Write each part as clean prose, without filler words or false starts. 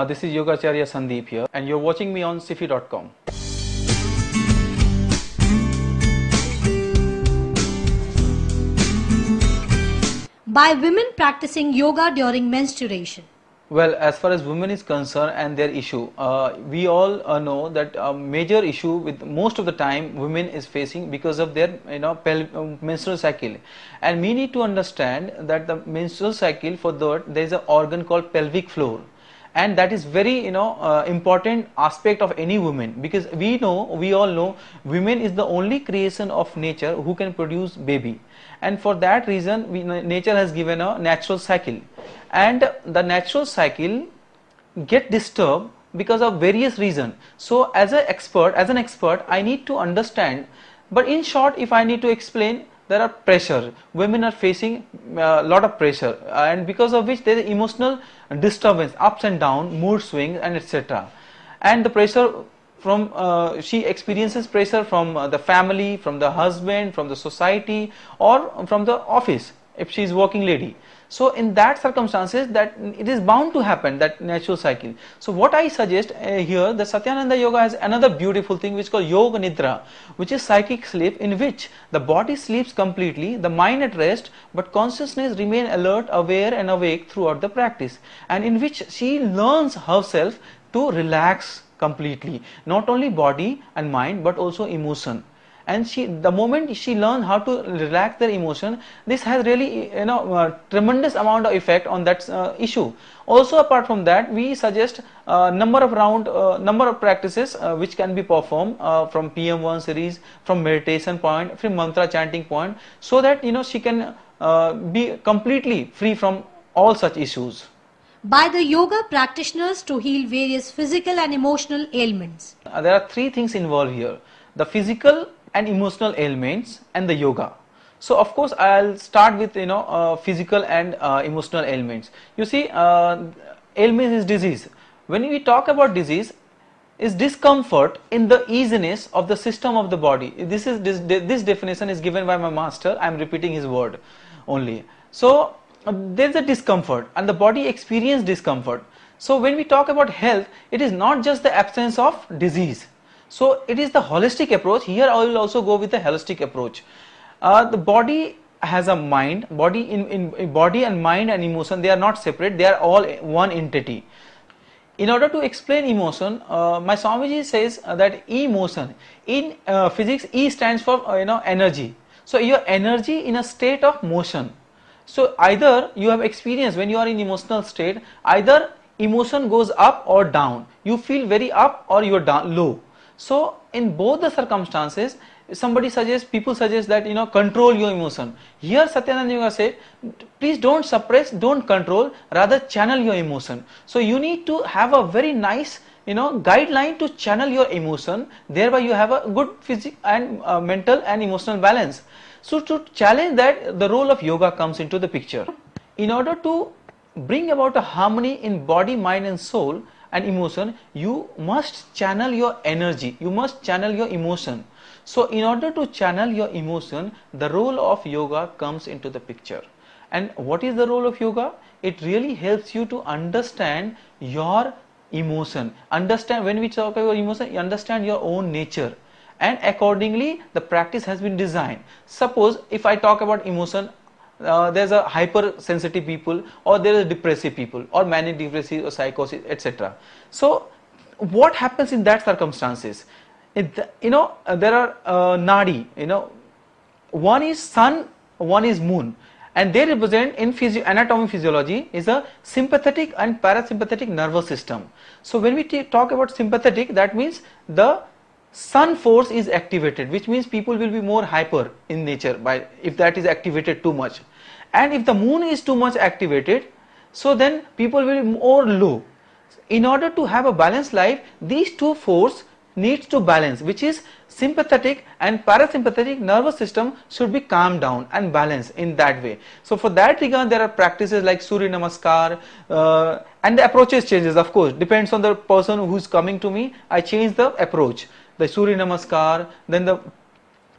this is Yogacharya Sandeep here, and you're watching me on Sify.com. By women practicing yoga during menstruation. Well, as far as women is concerned and their issue, we all know that a major issue with most of the time women is facing because of their menstrual cycle, and we need to understand that the menstrual cycle, for that there is an organ called pelvic floor, and that is very important aspect of any woman, because we all know women is the only creation of nature who can produce baby, and for that reason nature has given a natural cycle, and the natural cycle get disturbed because of various reasons. So as an expert I need to understand, but in short if I need to explain, there are pressure, women are facing a lot of pressure, and because of which there is emotional disturbance, ups and down, mood swings and etc. And the pressure from she experiences pressure from the family, from the husband, from the society, or from the office if she is working lady. So in that circumstances, that it is bound to happen, that natural cycle. So what I suggest here, the Satyananda Yoga has another beautiful thing which is called Yoga Nidra, which is psychic sleep, in which the body sleeps completely, the mind at rest, but consciousness remain alert, aware and awake throughout the practice, and in which she learns herself to relax completely, not only body and mind but also emotion. And the moment she learns how to relax their emotion, this has really tremendous amount of effect on that issue. Also apart from that, we suggest number of practices which can be performed from PM1 series, from meditation point, from mantra chanting point, so that she can be completely free from all such issues. By the yoga practitioners to heal various physical and emotional ailments. There are three things involved here: the physical and emotional ailments and the yoga. So of course I'll start with physical and emotional ailments. You see, ailment is disease. When we talk about disease, is discomfort in the easiness of the system of the body. This definition is given by my master. I am repeating his word only. So there is a discomfort and the body experiences discomfort. So when we talk about health, it is not just the absence of disease. So it is the holistic approach. Here I will also go with the holistic approach. The body has a mind, body and mind and emotion, they are not separate, they are all one entity. In order to explain emotion, my Swamiji says that emotion, in physics E stands for energy. So your energy in a state of motion. So either you have experienced when you are in emotional state, either emotion goes up or down, you feel very up or you are down low. So in both the circumstances, people suggest that control your emotion. Here Satyananda Yoga said, please don't suppress, don't control, rather channel your emotion. So you need to have a very nice guideline to channel your emotion, thereby you have a good physical and mental and emotional balance. So to challenge that, the role of yoga comes into the picture. In order to bring about a harmony in body, mind and soul and emotion, you must channel your energy, you must channel your emotion. So in order to channel your emotion, the role of yoga comes into the picture. And what is the role of yoga? It really helps you to understand your emotion. When we talk about emotion, you understand your own nature, and accordingly the practice has been designed. Suppose if I talk about emotion, there's a hypersensitive people, or there is depressive people, or manic depressive or psychosis, etc. So what happens in that circumstances? There are nadi, one is sun, one is moon, and they represent in anatomy physiology is a sympathetic and parasympathetic nervous system. So when we talk about sympathetic, that means the sun force is activated, which means people will be more hyper in nature if that is activated too much. And if the moon is too much activated, so then people will be more low. In order to have a balanced life, these two forces needs to balance, which is sympathetic and parasympathetic nervous system should be calmed down and balanced in that way. So for that regard, there are practices like Surya Namaskar, and the approaches changes, of course, depends on the person who is coming to me. I change the approach, the Surya Namaskar, then the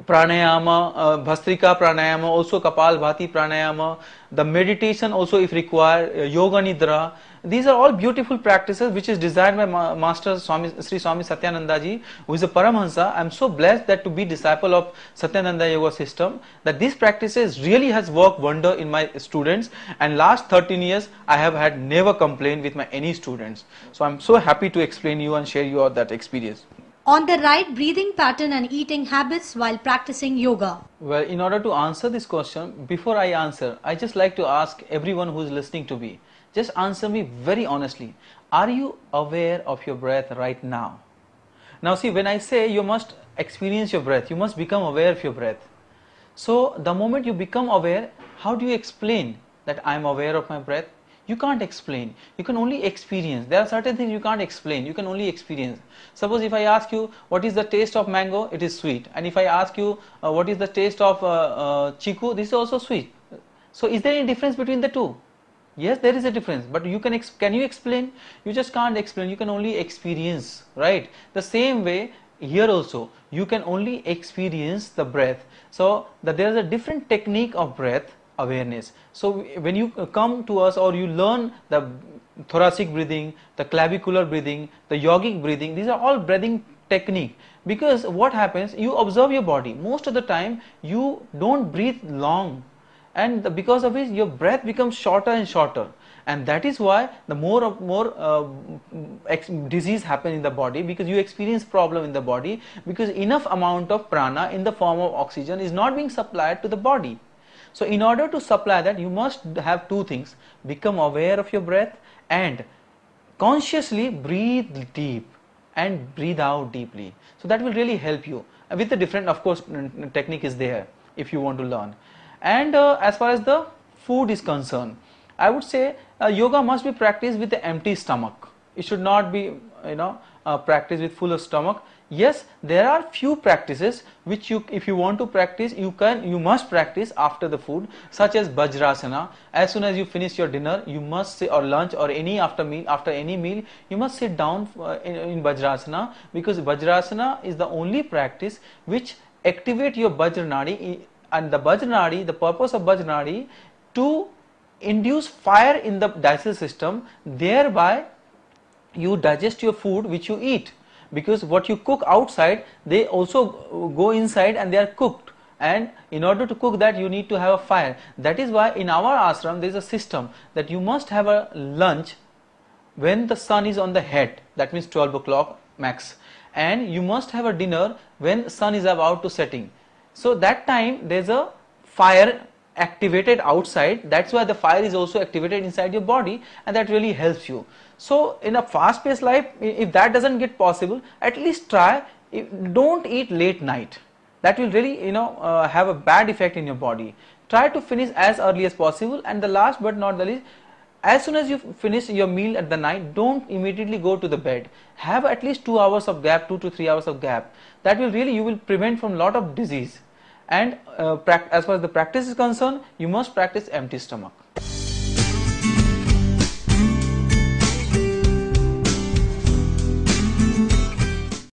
pranayama, Bhastrika pranayama, also Kapal Bhati pranayama, the meditation also if required, Yoga Nidra, these are all beautiful practices which is designed by Master Sri Swami Satyananda ji, who is a Paramahansa. I am so blessed that to be disciple of Satyananda Yoga system, that these practices really has worked wonder in my students, and last 13 years I have had never complained with my any students. So I am so happy to explain you and share you all that experience. On the right breathing pattern and eating habits while practicing yoga. Well, in order to answer this question, before I answer, I just like to ask everyone who is listening to me, just answer me very honestly. Are you aware of your breath right now? Now see, when I say you must experience your breath, you must become aware of your breath. So the moment you become aware, how do you explain that I am aware of my breath? You can't explain, you can only experience. There are certain things you can't explain, you can only experience. Suppose if I ask you what is the taste of mango, it is sweet, and if I ask you what is the taste of chiku, this is also sweet. So is there any difference between the two? Yes, there is a difference, but you can you explain? You just can't explain, you can only experience, right? The same way here also, you can only experience the breath. So there is a different technique of breath awareness. So when you come to us or you learn the thoracic breathing, the clavicular breathing, the yogic breathing, these are all breathing technique. Because what happens, you observe your body, most of the time you don't breathe long, and because of which your breath becomes shorter and shorter, and that is why the more disease happen in the body, because you experience problem in the body, because enough amount of prana in the form of oxygen is not being supplied to the body. So in order to supply that, you must have two things: become aware of your breath and consciously breathe deep and breathe out deeply. So that will really help you with the different, of course, technique is there if you want to learn. And as far as the food is concerned, I would say yoga must be practiced with an empty stomach. It should not be practiced with full stomach. Yes, there are few practices which if you want to practice, you must practice after the food, such as Vajrasana. As soon as you finish your dinner, you must sit, or lunch, or after any meal, you must sit down in Vajrasana, because Vajrasana is the only practice which activate your Vajranadi, and the Vajranadi, the purpose of Vajranadi to induce fire in the digestive system, thereby you digest your food which you eat. Because what you cook outside, they also go inside and they are cooked, and in order to cook that, you need to have a fire. That is why in our ashram there is a system that you must have a lunch when the sun is on the head, that means 12 o'clock max, and you must have a dinner when sun is about to setting. So that time there is a fire activated outside, that's why the fire is also activated inside your body, and that really helps you. So in a fast paced life, if that doesn't get possible, at least try, don't eat late night. That will really have a bad effect in your body. Try to finish as early as possible, and the last but not the least, as soon as you finish your meal at the night, don't immediately go to the bed. Have at least 2 hours of gap, 2 to 3 hours of gap. That will really, you will prevent from lot of disease. And as far as the practice is concerned, you must practice empty stomach.